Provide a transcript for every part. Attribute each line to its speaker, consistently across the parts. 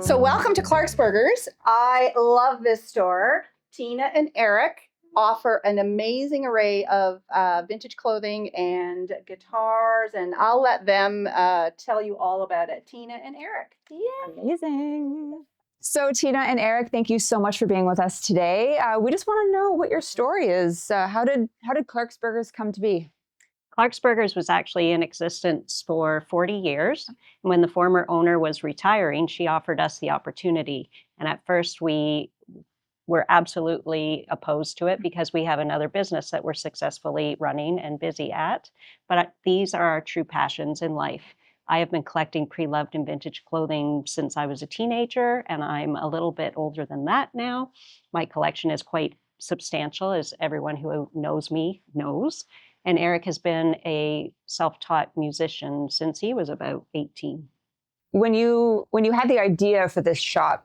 Speaker 1: So welcome to Clarksburghers. I love this store. Tina and Eric offer an amazing array of vintage clothing and guitars, and I'll let them tell you all about it. Tina and Eric.
Speaker 2: Yeah. Amazing. So Tina and Eric, thank you so much for being with us today. We just want to know what your story is. How did Clarksburghers come to be?
Speaker 3: Clarksburghers was actually in existence for 40 years. And when the former owner was retiring, she offered us the opportunity. And at first we were absolutely opposed to it because we have another business that we're successfully running and busy at. But these are our true passions in life. I have been collecting pre-loved and vintage clothing since I was a teenager, and I'm a little bit older than that now. My collection is quite substantial, as everyone who knows me knows. And Eric has been a self-taught musician since he was about 18.
Speaker 2: When you had the idea for this shop,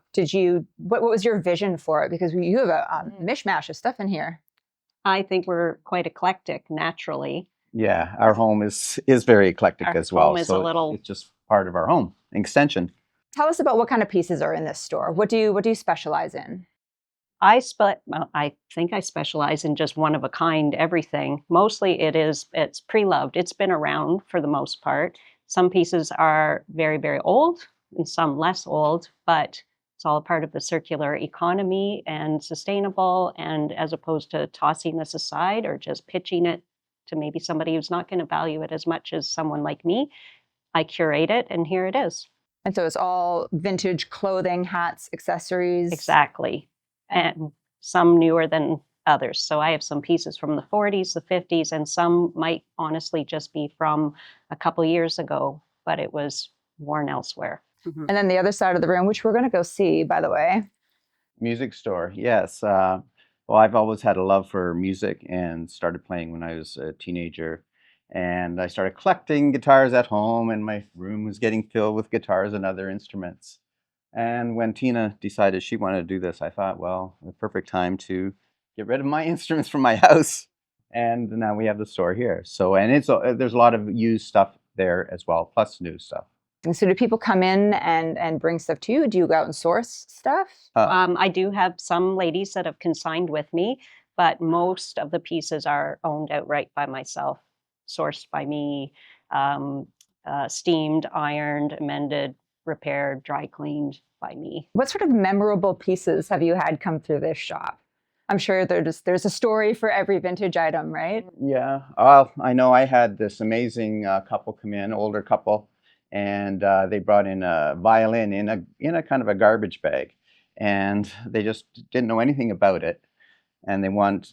Speaker 2: what was your vision for it? Because you have a mishmash of stuff in here.
Speaker 3: I think we're quite eclectic naturally.
Speaker 4: Yeah, our home is very eclectic as well.
Speaker 3: Home is
Speaker 4: so it's just part of our home, an extension.
Speaker 2: Tell us about what kind of pieces are in this store. What do you specialize in?
Speaker 3: I think I specialize in just one of a kind everything. Mostly it's pre-loved. It's been around for the most part. Some pieces are very, very old and some less old, but it's all a part of the circular economy and sustainable, and as opposed to tossing this aside or just pitching it to maybe somebody who's not going to value it as much as someone like me, I curate it, and here it is.
Speaker 2: And so it's all vintage clothing, hats, accessories.
Speaker 3: Exactly. And some newer than others. So I have some pieces from the 40s, the 50s, and some might honestly just be from a couple years ago, but it was worn elsewhere.
Speaker 2: Mm-hmm. And then the other side of the room, which we're going to go see, by the way.
Speaker 4: Music store, yes. Well, I've always had a love for music and started playing when I was a teenager. And I started collecting guitars at home, and my room was getting filled with guitars and other instruments. And when Tina decided she wanted to do this, I thought, well, the perfect time to get rid of my instruments from my house. And now we have the store here. So, and there's a lot of used stuff there as well, plus new stuff.
Speaker 2: And so do people come in and bring stuff to you? Do you go out and source stuff?
Speaker 3: I do have some ladies that have consigned with me, but most of the pieces are owned outright by myself, sourced by me, steamed, ironed, mended, repaired, dry cleaned by me.
Speaker 2: What sort of memorable pieces have you had come through this shop? I'm sure there's a story for every vintage item, right?
Speaker 4: Yeah. Well, I know I had this amazing couple come in, older couple, and they brought in a violin in a kind of a garbage bag, and they just didn't know anything about it. And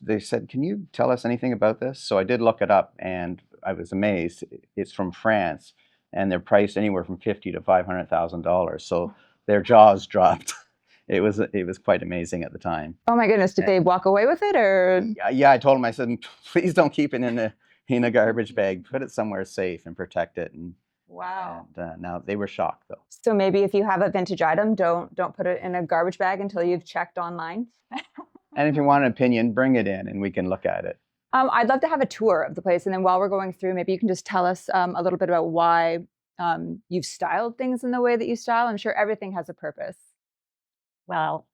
Speaker 4: they said, "Can you tell us anything about this?" So I did look it up, and I was amazed. It's from France, and they're priced anywhere from $50,000 to $500,000. So their jaws dropped. It was quite amazing at the time.
Speaker 2: Oh my goodness! Did they walk away with it, or?
Speaker 4: Yeah, I told them. I said, "Please don't keep it in a garbage bag. Put it somewhere safe and protect it." And
Speaker 2: wow!
Speaker 4: And now they were shocked, though.
Speaker 2: So maybe if you have a vintage item, don't put it in a garbage bag until you've checked online.
Speaker 4: And if you want an opinion, bring it in, and we can look at it.
Speaker 2: I'd love to have a tour of the place, and then while we're going through, maybe you can just tell us a little bit about why you've styled things in the way that you style. I'm sure everything has a purpose.
Speaker 3: Well,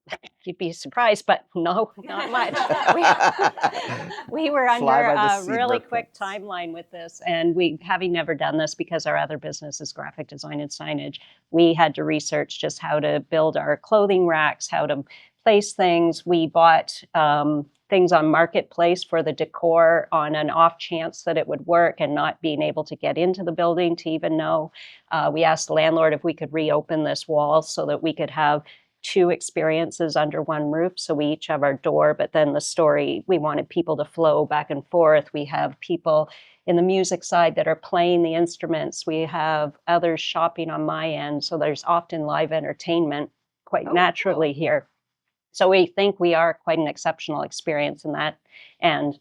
Speaker 3: you'd be surprised, but no, not much. We were under a really quick timeline with this, and having never done this because our other business is graphic design and signage, we had to research just how to build our clothing racks, how to place things. We bought things on Marketplace for the decor on an off chance that it would work, and not being able to get into the building to even know. We asked the landlord if we could reopen this wall so that we could have 2 experiences under one roof. So we each have our door, but then the story, we wanted people to flow back and forth. We have people in the music side that are playing the instruments. We have others shopping on my end. So there's often live entertainment quite naturally here. So we think we are quite an exceptional experience in that. And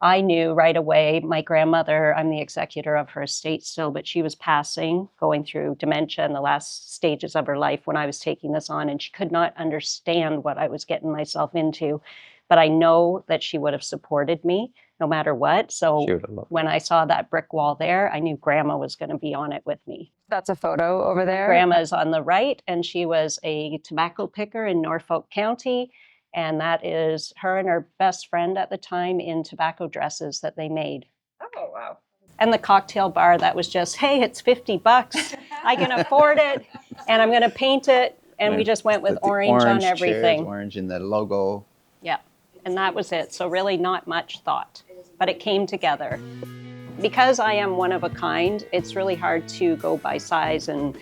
Speaker 3: I knew right away, my grandmother, I'm the executor of her estate still, but she was passing, going through dementia in the last stages of her life when I was taking this on, and she could not understand what I was getting myself into. But I know that she would have supported me no matter what. So when I saw that brick wall there, I knew Grandma was going to be on it with me.
Speaker 2: That's a photo over there.
Speaker 3: Grandma's on the right, and she was a tobacco picker in Norfolk County. And that is her and her best friend at the time in tobacco dresses that they made.
Speaker 2: Oh, wow.
Speaker 3: And the cocktail bar that was just, hey, it's $50. I can afford it, and I'm going to paint it. And we just went with
Speaker 4: the
Speaker 3: orange on
Speaker 4: chairs,
Speaker 3: everything.
Speaker 4: orange in the logo.
Speaker 3: Yeah, and that was it. So really not much thought, but it came together. Because I am one of a kind, it's really hard to go by size and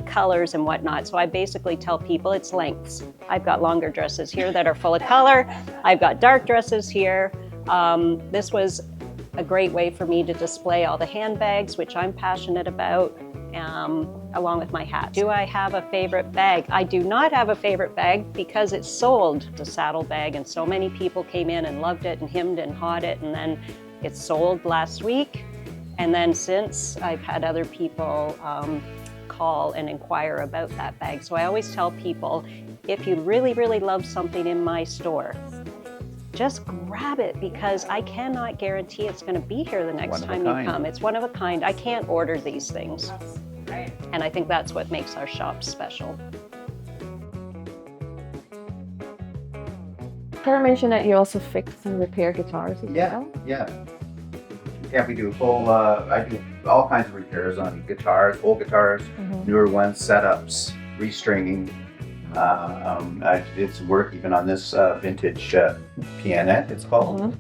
Speaker 3: colors and whatnot. So I basically tell people it's lengths. I've got longer dresses here that are full of color. I've got dark dresses here. This was a great way for me to display all the handbags, which I'm passionate about, along with my hat. Do I have a favorite bag? I do not have a favorite bag because it's sold. It's a saddle bag, and so many people came in and loved it and hemmed and hawed it, and then it sold last week. And then since, I've had other people call and inquire about that bag. So I always tell people, if you really, really love something in my store, just grab it, because I cannot guarantee it's going to be here the next time you come. It's one of a kind. I can't order these things. And I think that's what makes our shop special.
Speaker 2: Kara mentioned that you also fix and repair guitars as well.
Speaker 4: Yeah, we do full, I do all kinds of repairs on guitars, old guitars, newer ones, setups, restringing. I did some work even on this vintage pianette, it's called.